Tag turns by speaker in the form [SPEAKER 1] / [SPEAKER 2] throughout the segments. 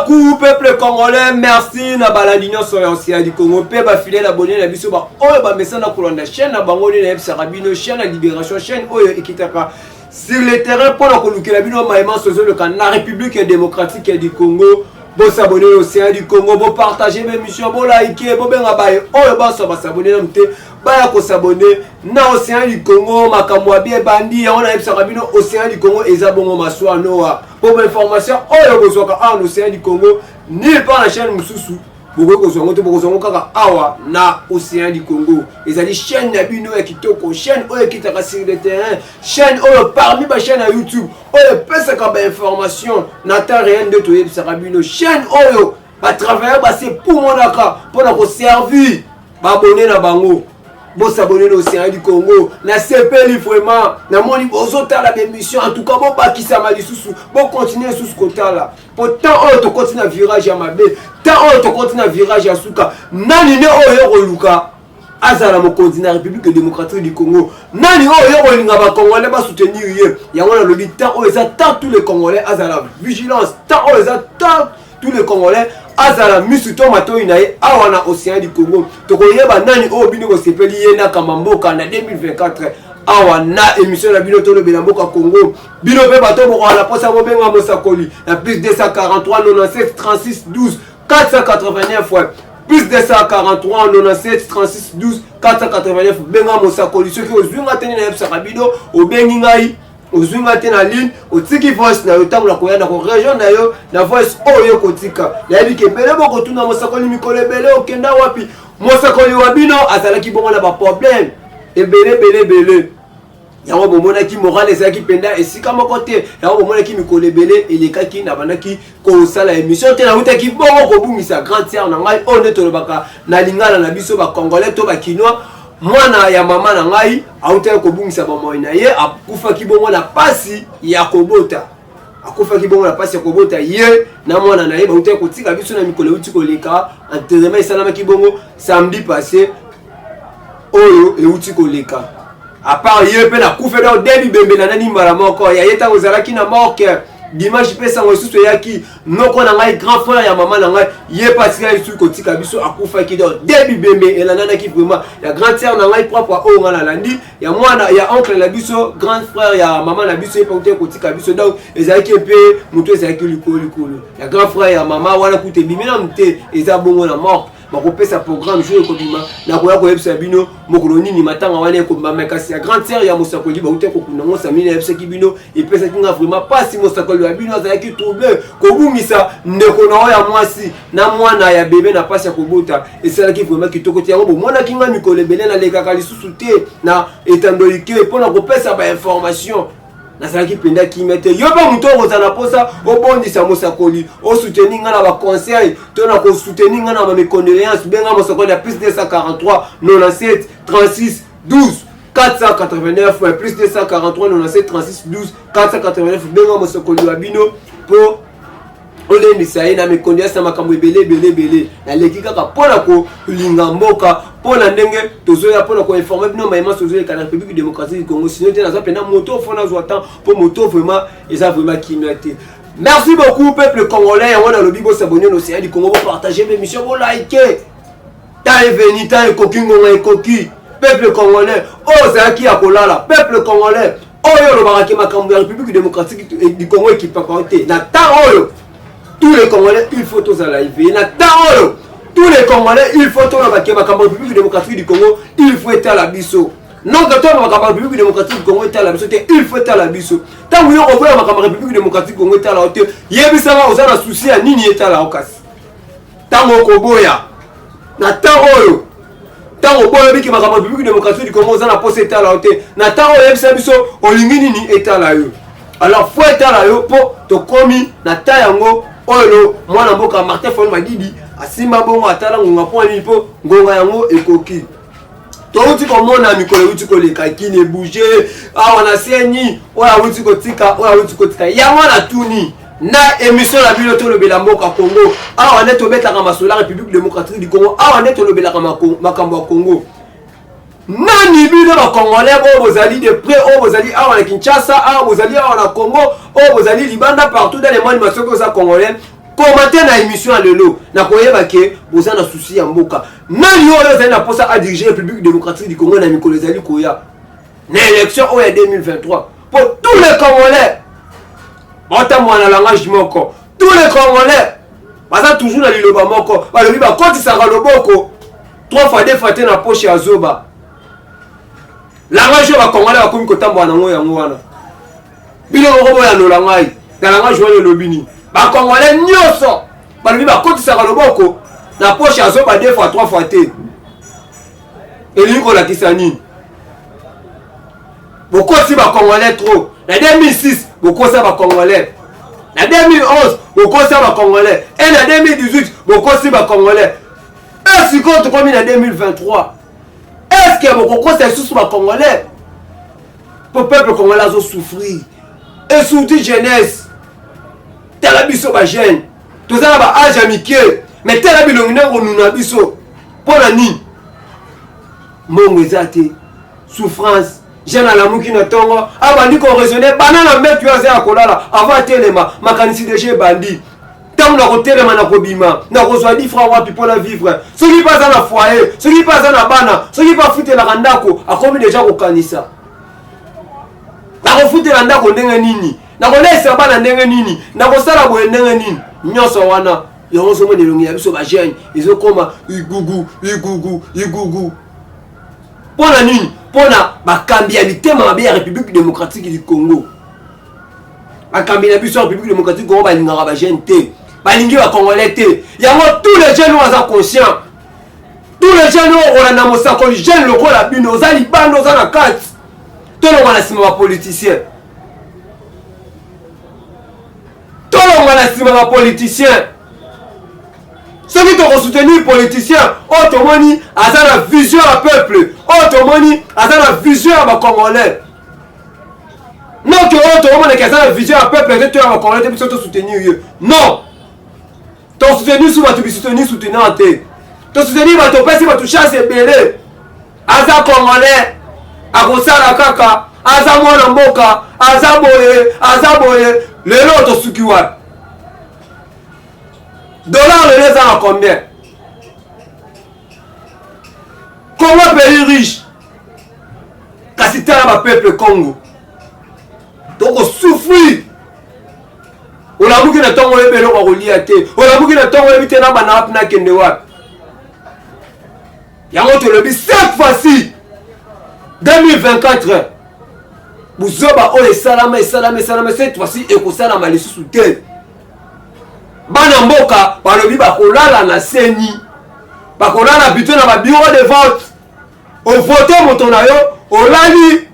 [SPEAKER 1] beaucoup peuple congolais, merci na balandinyo sur l'ancien du Congo, pe ba fidèle abonné na biso ba oyo ba message na kolanda chaîne na bango ni na Sarabino, chaîne la libération, chaîne oyo ekitaka sur le terrain pour la kolukela bino maïman sozo le canal République démocratique du Congo. Bon s'abonner au sein du Congo, bon partager mes missions, bon liker, bon ben abaye, oyo ba so ba s'abonner na mte, ba ya ko s'abonner na océan du Congo, makamwa bien bandi, on a Sarabino océan du Congo eza bongo maswa noa. Pour information, oyo kozwaka en océan du Congo, ni pas la chaîne mususu. Boko kozwango te boko kozwango kaka awa na océan du Congo. Ezali chaîne na bino ya kitoko, chaîne oyo kitaka sur le terrain, chaîne oyo parmi ba chaîne à YouTube, oyo pesaka ba information na temps réel de toyeb Sarabino, chaîne oyo ba travailler ba c'est pour monaka, pour na ko servir ba abonner na bango. Bon s'abonner au Océan du Congo, na CPL vraiment, na moni bozota la émission en tout cas bon ba ki sama lisusu, bon continuer sous ce côté là. Pourtant on to continue virage à Mabe, tant on to continue virage à Suka. Nani ne oyo roluka azala mo continue République démocratique du Congo. Nani oyo rolinga ba Congolais ba soutenir hier. Yango na lobi tant oyo za tant tous les Congolais azala vigilance, tant oyo za tant tous les Congolais azala misuto mato inaye awana Océan du Congo. Tokoyeba nani o bino ko sepeli yena kamamboka na 2024 awana émission la bino to le belamboka Congo. Bino pe bato bo la posa bo benga mosakoli na plus 243 97 36 12 489 fois plus 243 97 36 12 489 benga mosakoli ceux qui ozunga teni na Sarabino o bengi ngai ozunga te na ligne otiki voice na yo tango la koya na ko région na yo na voice oyo kotika yabi ke bele boko tuna mosakoli mikolo bele okenda wapi mosakoli wabino azalaki bongo na ba problème e bele yango bomona ki moral ezaki penda esika moko te yango bomona ki mikolo bele elekaki na bandaki ko sala émission te na utaki bongo ko bungisa grand sœur na ngai on est tolobaka na lingala na biso ba congolais to ba kinois. Mwana ya mama na ngai autaka kobungisa ba na ye akufa kibongo na pasi ya kobota akufa kibongo na pasi ya kobota ye na mwana na ye ba utaka kotika biso na mikolo uti koleka enterrement esalama kibongo samedi passé oyo e uti koleka à part ye pe na kufa da debi bembe na nani mbala moko ya yeta ozalaki na morke dimanche pesa ngosusu yaki noko na ngai grand frère ya maman na ngai ye pasika isu kotika biso akufa ki do debi bembe elanana ki vraiment ya grand sœur na ngai propre o ngala landi ya mwana ya oncle la biso grand frère ya maman na biso epote kotika biso donc ezaki pe muto ezaki likolo ya grand frère ya maman wana kute bimina mte eza bongo na mort bakopesa programme jour ekobima na koya koyebisa bino mokolo nini matanga wana ekobima kasi ya grande sœur ya mosakoli baute kokuna ngo samina yebisa ki bino epesa kinga vraiment pasi mosakoli ya bino azalaki trouble kobungisa ndeko na ya mwasi na mwana ya bebe na pasi ya kobota esalaki vraiment kitoko te yango bomona kinga mikolo ebele na lekaka lisusu te na etandolike mpona kopesa ba information nazalaki penda kimete yo ba muto kozana posa obondisa mosakoli o soutenir nga na ba conseil to na ko soutenir nga na ba condoléances benga mosakoli ya plus 243 97 36 12 489 plus 243 97 36 12 489 benga mosakoli wa bino po ole misaye na mekondia sama kambo bele na leki kaka pona ko linga mboka pona ndenge tozoya pona ko informer bino maïma sozoya kana République démocratique du Congo sinon te na pena moto fona zo temps pour moto vraiment eza vraiment kimate. Merci beaucoup peuple congolais on a le bibo s'abonner au Océan du Congo pour partager mes missions pour liker ta eveni ta kokingo ngai koki peuple congolais ozaki akolala peuple congolais oyo lo baraki makambo ya République démocratique du Congo qui pakote na ta oyo tous les Congolais, il faut tous à la IV. Tous les Congolais, il faut tous à la République démocratique du Congo, il faut être à la biso. Non, quand on a la République démocratique du Congo est à la biso, il faut être à la biso. Tant que on voit la République démocratique du Congo est à la hauteur, il y a ça va aux souci à Nini est à la Okas. Tant qu'on boya, na taroyo. Tant qu'on boya que la République démocratique du Congo est à la poste est à la hauteur. Na taroyo est biso, au lingini est à la yo. Alors faut être à la yo pour te commis na tayango. Oyo mwana mboka Martin Fon Madidi asimba bongo atala ngonga po ani po ngonga yango ekoki to uti ko mona mikolo uti ko leka kine bouger awa na senyi oya uti ko tika yango na tuni na émission la bino to le belamboka Congo awa neto betaka masola République démocratique du Congo awa neto le belaka makambo Congo nani bino ba Congolais bo bozali de près o bozali awa na Kinshasa awa bozali awa na Congo o bozali libanda partout dans les mois animation que ça Congolais commenter na émission à lelo na koyeba ke boza na souci ya mboka nani oyo zali na posa à diriger République démocratique du Congo na mikolo ezali koya na élection oyo ya 2023 pour tous les Congolais bota mwana langage moko tous les Congolais baza toujours na liloba moko balobi bakotisaka loboko 3 fois 2 fois na poche ya zoba langage oyo Congolais bakomi kotambola nango yango wana bino moko boya no langai na langage oyo lobini ba Congolais nyonso balobi bakotisaka loboko na poche ya zoba 2 fois 3 fois te elingi kolakisa nini bokosi ba Congolais trop na 2006 bokosa ba Congolais na 2011 bokosa ba Congolais et na 2018 bokosi ba Congolais est-ce que tu na 2023 est-ce que bokosa sous ba Congolais pour peuple congolais zo souffrir et surtout jeunesse tela biso ba jeune tozala ba âge amiqué mais tela bilongi na konuna biso pona nini mongo ezate souffrance jeune à la mouki na tongo abandi ko raisonner banana metu ya za kolala avant telema makanisi de bandi tant na ko telema na ko bima na ko zwa 10 francs wapi pour la vivre ce qui passe na foyer ce qui passe na bana ce qui pas foutre la randako akomi déjà ko kanisa na ko foutre la ndako ndenge nini na ko laisser bana ndenge nini na ko sala boye ndenge nini nyoso wana yongo somo ne longi ya biso ba jeune ezokoma igugu pona nini pona bakambi ya mitema mabe ya République démocratique du Congo bakambi na biso République démocratique du Congo balingaka ba jeune te balingi ba Congolais te yango tous les jeunes sont conscients tous les jeunes ont na mosako jeune lokola bino ozali bando ozana kati tolonga na sima ba politiciens tolonga na sima ba politiciens ceux qui ont soutenu les politiciens, automoni, à la vision à peuple, automoni, à la vision à Congolais. Non que automoni, à la vision à peuple, et tu as Congolais, tu as soutenu. Non! Ton soutenu, tu vas soutenir, soutenant. Ton soutenu, va te passer, va te chasser, belé. Aza Congolais, à Rosala Kaka, Aza Mwanamboka, Aza Boye, le lot de Sukiwa. Dollars les ans à combien? Congo pays riche. Kasita la peuple Congo. Donc on souffre. On a beaucoup de temps on est bello on reliate. On a beaucoup de temps on est vite na bana na kende wa. Yango to lebi cette fois-ci 2024. Buzoba o salama cette fois-ci et ko salama les sous terre. Bana mboka balobi bakolala na seni bakolala bito na ba bureau de vote o vote moto na yo olali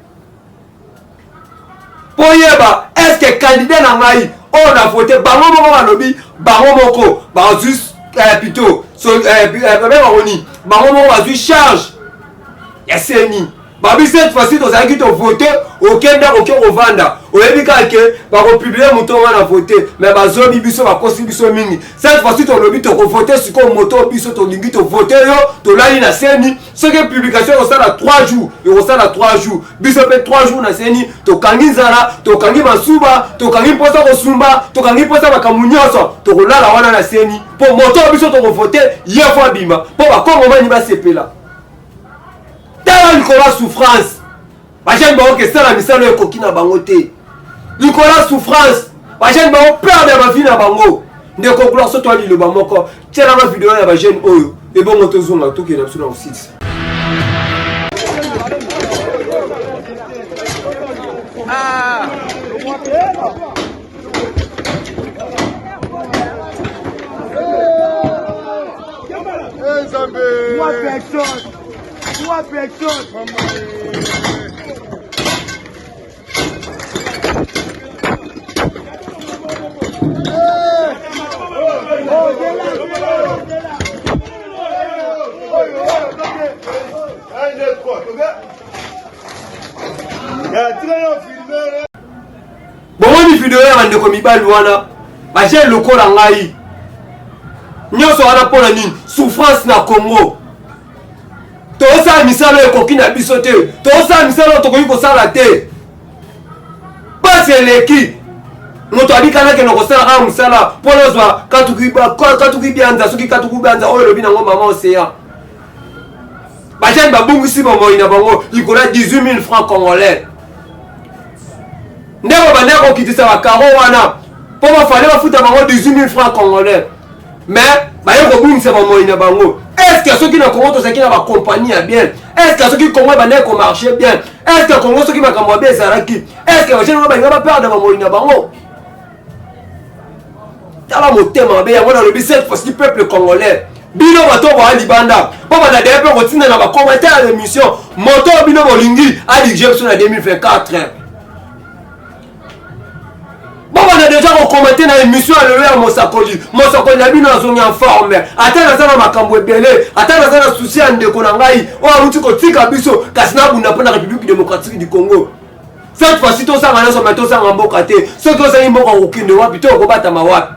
[SPEAKER 1] poyeba est-ce que candidat na ngai on a voté bango moko balobi bango moko ba juste plutôt so bango moko ba juste charge ya seni babi cette fois-ci tozalaki to voter okenda ovanda oyebi kake bakopublier moto wana voter mais bazobi biso bakosi biso mingi cette fois-ci tolobi tokovoter siko moto biso tolingi tovoter yo tolali na seni soki publication ekosala 3 jours ekosala 3 jours biso mpe 3 jours na seni tokangi nzala tokangi masuba tokangi mposa kosumba tokangi mposa makambo nyonso tokolala wana na seni mpo moto biso tokovoter ye fo abima mpo bakongomani basepela tala likola souffrance bajani bango kesala misalo ekoki na bango te likola souffrance bajani bango perdre bavi na bango ndeko gloire so toali liloba moko tiela ba video ya bajani oyo ebongo tozonga tokende na biso na osite
[SPEAKER 2] Trois personnes.
[SPEAKER 1] Bomoni video ya ndeko mibali wana baje lokola ngai nyonso wana pona nini souffrance na Congo tosala misalo ekoki na biso te tosala misalo tokoki kosala te pasi eleki moto abikana ke nokosala kaka musala pona zwa katuki bianza soki katuki bianza oyo lobi nango mama océan bajani babungisi bomoi na bango likola 18 000 francs congolais ndeko bandeko kokitisa bakaro wana po bafale bafuta bango 18 000 francs congolais mais baye kobungisa bomoi na bango. Est-ce que soki na Congo tozalaki na bacompagnie ya bien? Est-ce que soki Congo bandeko komarche bien? Est-ce que Congo soki makambo ya bien ezalaki? Est-ce que bajani balinga baperde bomoi na bango? Tala motema mabe yango nalobi cette fois-ci peuple congolais bino bato boya libanda po badadeye mpe kotinda na bacommentaire ya l'émission moto bino bolingi adirige biso na 2024 bo bana deja kokommente na émission ya lelo ya mosakoli na bino azongi en forme ata naza na makambo ebele ata naza na susi ya ndeko na ngai oyo awuti kotika biso kasi nabunda mpo na république démocratique du Congo. Cette fois-ci tosanga nyonso me tosanga mboka te soki ozangi mboka kokende wapi to okobatama wapi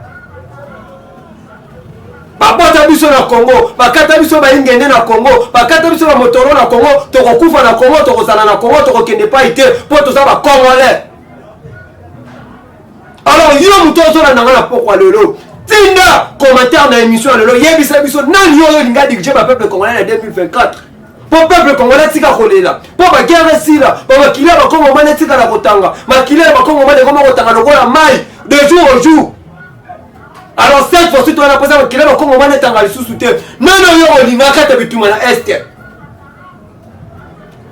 [SPEAKER 1] babota biso na Congo bakata biso baingende na Congo bakata biso ba motoro na Congo tokokufa na Congo tokozala na Congo tokokende pa ite po toza ba Congolais. Alors yo muto ozola nanga na pokwa lelo tinda commentaire na émission lelo yebisa biso nani yo linga dirige ba peuple congolais na 2024 po peuple congolais tika kolela po ba guerre sila po ba kila ba Congo mane tika na kotanga makila ba Congo mane koma kotanga lokola mai de jour au jour. Alors cette fois-ci tu vas poser un kilomètre comme on va être en sous-souté. Non, non, il y a un cas de bituma na est.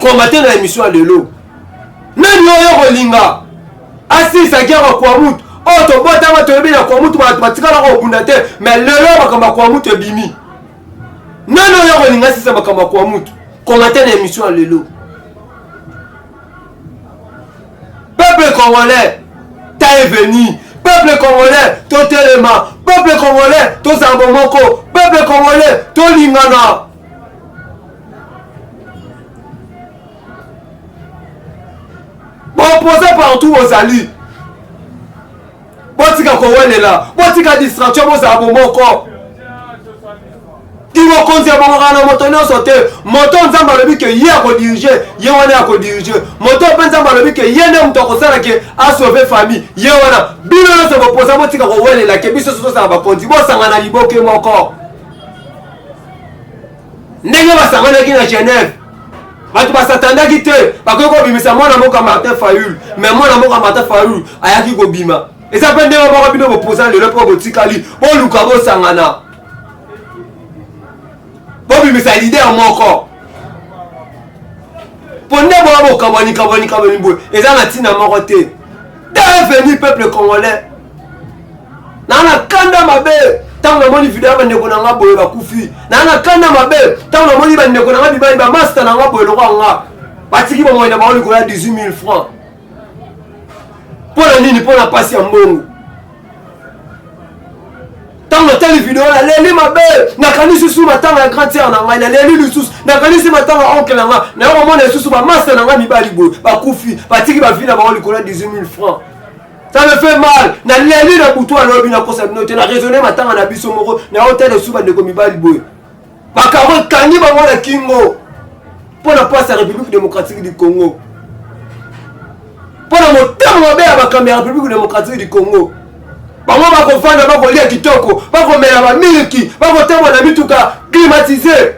[SPEAKER 1] Combattre la émission à l'élo. Non, non, il y a assis sa guerre kwa mut. Oh, to bota ma to bien kwa mut ma tika la ko bundate. Mais lelo bakamba kwa mut bimi. Non, non, il y a assis sa bakamba kwa mut. Combattre la émission à l'élo. Peuple congolais, t'es venu. Peuple congolais, to telema. Peuple congolais, to zambomoko. Peuple congolais, to lingana. Bon, posez partout aux alliés. Botika kowele là. Botika distraction aux zambomoko. Iwo konzi abongaka na moto nyonso te. Moto nzambe alobi ke ye akodirige ye wana akodirige. Moto mpe nzambe alobi ke ye nde moto akosala ke asauve famille ye wana. Bino nyonso boposa botika kowelela ke biso so tosala bakonzi bosangana liboke moko. Ndenge basanganaki na Genève bato basatandaki te bakoki kobimisa mwana mboka Martin Fayulu. Mais mwana mboka Martin Fayulu ayaki kobima. Eza mpe ndenge moko bino boposa lelo mpo botikali boluka bosangana. Bobi misa leader moko. Ponde bo kabani boy. Eza na tina moko te. Devenu peuple congolais. Na kanda mabe. Tango moni video ba ndeko na nga boye ba kufi. Na kanda mabe. Tango moni ba ndeko na nga bibali ba master na nga boye lo nga. Batiki ba moina ba oli ko ya 18 000 francs. Pona nini pona pasi ya mbongo. Tango telle vidéo la leli mabe nakanisi su matanga ya grand sœur na ngai na leli lususu nakanisi matanga oncle na ngai na yo mona susu ba master na ngai mibali boy ba kufi batiki ba vina ba oli kola 18 000 francs. Ça me fait mal na leli na butu alobi na kosa binote na raisonner matanga na biso moko na hôtel su ba ndeko mibali boy ba karo kangi ba ngona kingo pour la place à la République démocratique du Congo pour la motema mabe ya ba kamera République démocratique du Congo. Bango bakofanda bakolia kitoko bakomela bamiliki bakotema na mituka climatisé.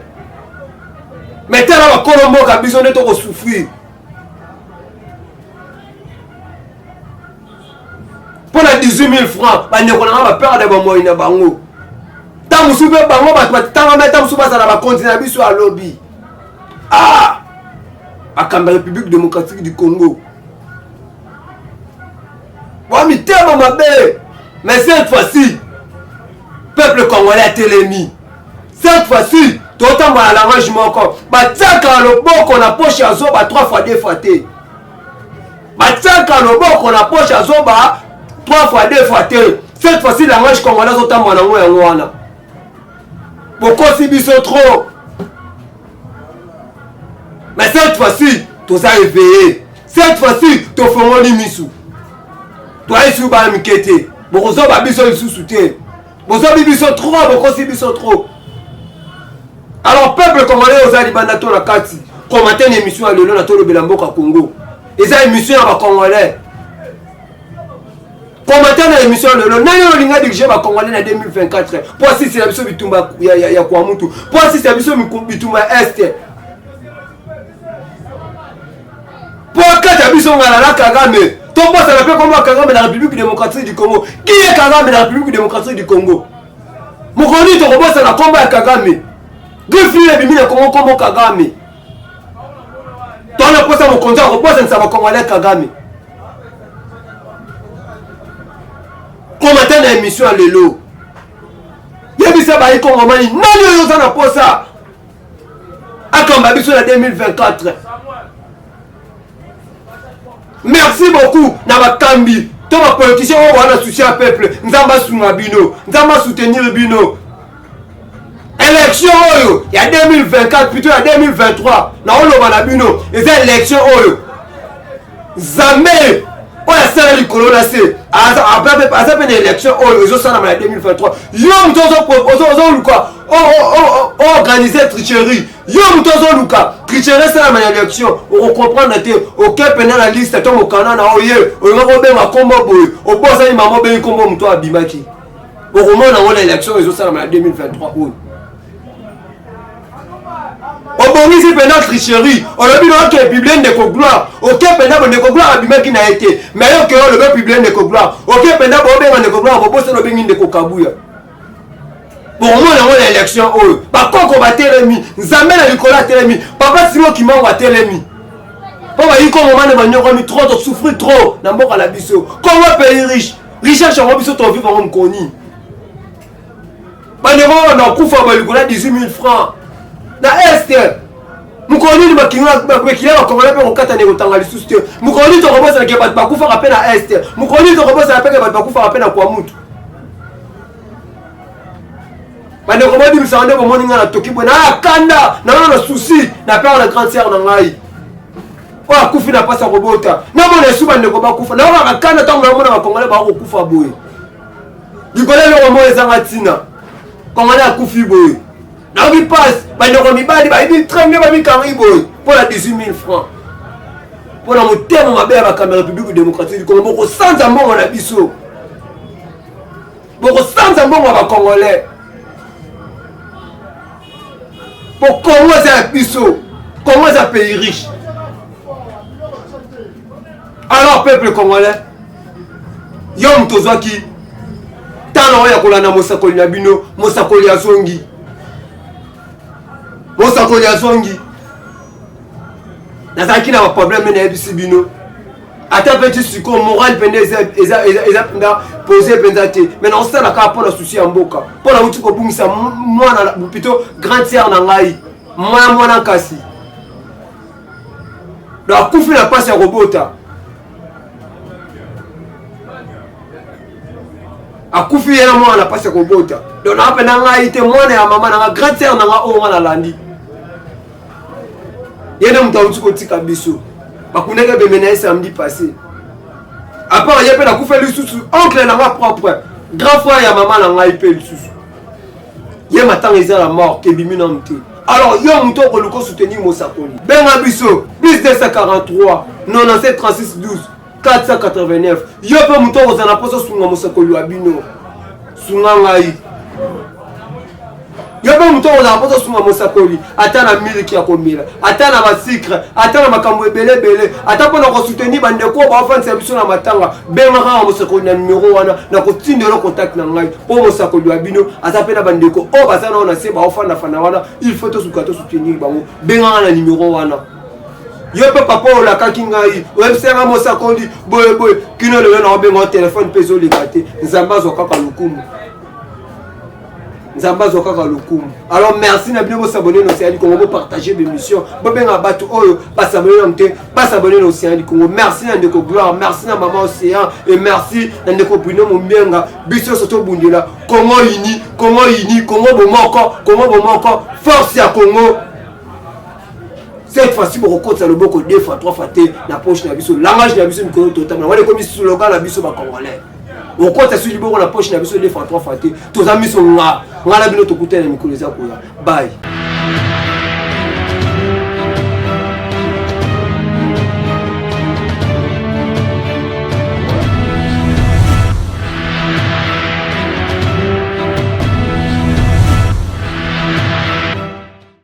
[SPEAKER 1] Mais tala bakolomboka biso nde tokosouffrir mpo na 18 000 francs bandeko nanga baperde bamoi na bango. Ntango mosusu mpe bango bato batangama ntango mosusu bazala bakonti na biso alobi bakamba République démocratique du Congo bomitema mabe. Mais cette fois-ci, peuple congolais a télémi. Cette fois-ci, tout le temps, à l'arrangement encore. Bataka le bon qu'on a poché à Zoba 3 fois 2 fois T. Bataka le bon qu'on a poché à Zoba 3 fois 2 fois T. Cette fois-ci, l'arrangement congolais est en train de pourquoi si biso trop? Mais cette fois-ci, tout ça est réveillé. Cette fois-ci, tu fais un misou. Tu as eu un mikete. Bokozo babiso lisusu te. Bozo bibiso trop, bokosi biso trop. Alors peuple congolais ozali banda to na kati. Commenter une émission à lelo na to le belamboka Congo. Eza émission ya ba congolais. Commentaire dans l'émission lelo nani olinga diriger ba Congolais na 2024 pour si c'est la biso bitumba ya kwa mutu pour si c'est la biso bitumba est pour kata biso ngala la Kagame to boss na pe comme Kagame na République démocratique du Congo qui est Kagame na République démocratique du Congo mokoni to boss na combat ya Kagame grifile bimi na Congo comme Kagame to na posa mo konta ko boss na ba Congolais Kagame. Commentaire dans l'émission à l'élo. Yebisa bayi Kongomani. Nani yoza na posa. Akamba biso na 2024. Merci beaucoup. Na bakambi. To ba politicien o wana souci à peuple. Nzamba sunga bino. Nzamba soutenir bino. Élection oyo. Ya 2024 plutôt ya 2023. Na oloba na bino. Eza élection oyo. Zamé. On a serré le colon là c'est après une élection ils ont ça en 2023 yo mutozo luka organiser tricherie yo mutozo luka tricherie ça en élection on comprendre aucun pendant la liste to mokana na oye on va benga kombo boy o bossa ni maman ben kombo muto abimaki au moment on élection ils ont ça en 2023 Obongisi pendant tricherie, on a vu que Biblien de gloire, ok pendant de gloire abimaki na été, mais que le Biblien de gloire, ok pendant de gloire, on bosse no bengi de Kabuya. Bon moi on élection ba koko ba telemi, nzambe na likola telemi, papa simo ki mangwa telemi. Papa yiko moment na nyoko mi trop souffrir trop na mboka la biso. Comment pays riche, richesse en biso to vivre en koni. Ba nebo na kufa ba likola 18 000 francs. Na Esther mukoni ni bakinga bakila bakongole pe kokata ne kotanga lisusu te mukoni to kobosa ke bat bakufa ka pe na Esther mukoni to kobosa pe ke bat bakufa ka pe na kwa mutu bande ko modi misande ko moninga na toki bona akanda na souci na pe na grande sœur na ngai o akufi na pasa kobota na mona suba ndeko bakufa na ba akanda tango na mona bakongole ba ko kufa boye dikole le mo ezanga tina kongole akufi boye. Na qui passe, mi badi ba ibi tremble ba mi kariboy pour la 18 000 francs. Pour la terme ma belle la République démocratique du Congo boko sans ambongo na biso. Boko sans ambongo ba Congolais. Pour Congo c'est biso, Congo c'est un pays riche. Alors peuple congolais, yom tozaki tano ya kolana mosakoli na bino, mosakoli ya zongi. Mosakoli ya zongi nazaki na problème na ebisi bino ata petit siko moral pende eza penda poser pendate mais non ça na ka pour la souci ya mboka pour la uti ko bungisa mwana plutôt grande sœur na ngai mwana kasi la kufi na passe ya robota akufi yana mwana passe ya robota donc na penda ngai te mwana ya mama na grande sœur na nga o mwana landi yene mutauti kotika biso bakundeke bemena samedi passé à part yepe na kufa lisusu oncle na nga propre grand frère ya maman na ngai pe lisusu ye matanga eza la mort ke bimi na mte alors yo muto ko luko soutenir mosakoli benga biso plus 243 97 36 12 489 yo pe muto ko zana poso sunga mosakoli wa bino sunga ngai yobe muto oza poso sunga mosakoli ata na miliki ya komela ata na basikre ata na makambo ebele bele ata pona ko soutenir bandeko ba ofense biso na matanga benga ka mosakoli na numéro wana na ko tindelo contact na ngai po mosakoli wa bino ata pe na bandeko o bazana na se ba ofana fana wana il faut to sukato soutenir bango benga na numéro wana yope papa ola kaki ngai websera mosakoli boye boye kino le na benga téléphone peso lekate nzamba zo kaka lukumu Zambazo kaka lokumu. Alors merci na bien vous abonner au Océan du Congo, partager mes missions. Bobenga batu oyo, pas s'abonner au Océan, pas s'abonner au Océan du Congo. Merci na ndeko gloire, merci na maman Océan et merci na ndeko Bruno Mumbenga. Biso soto bundela. Congo uni, Congo bomoko, force ya Congo. Cette fois-ci pour recompte le boko 2 fois 3 fois na poche na biso, langage na biso mikolo totalement. Wale comme slogan na biso ba congolais. On compte sur le bon la poche na biso 2 fois 3 fois tous amis sont là. On a la bino to kutela mikolo za koya. Bye.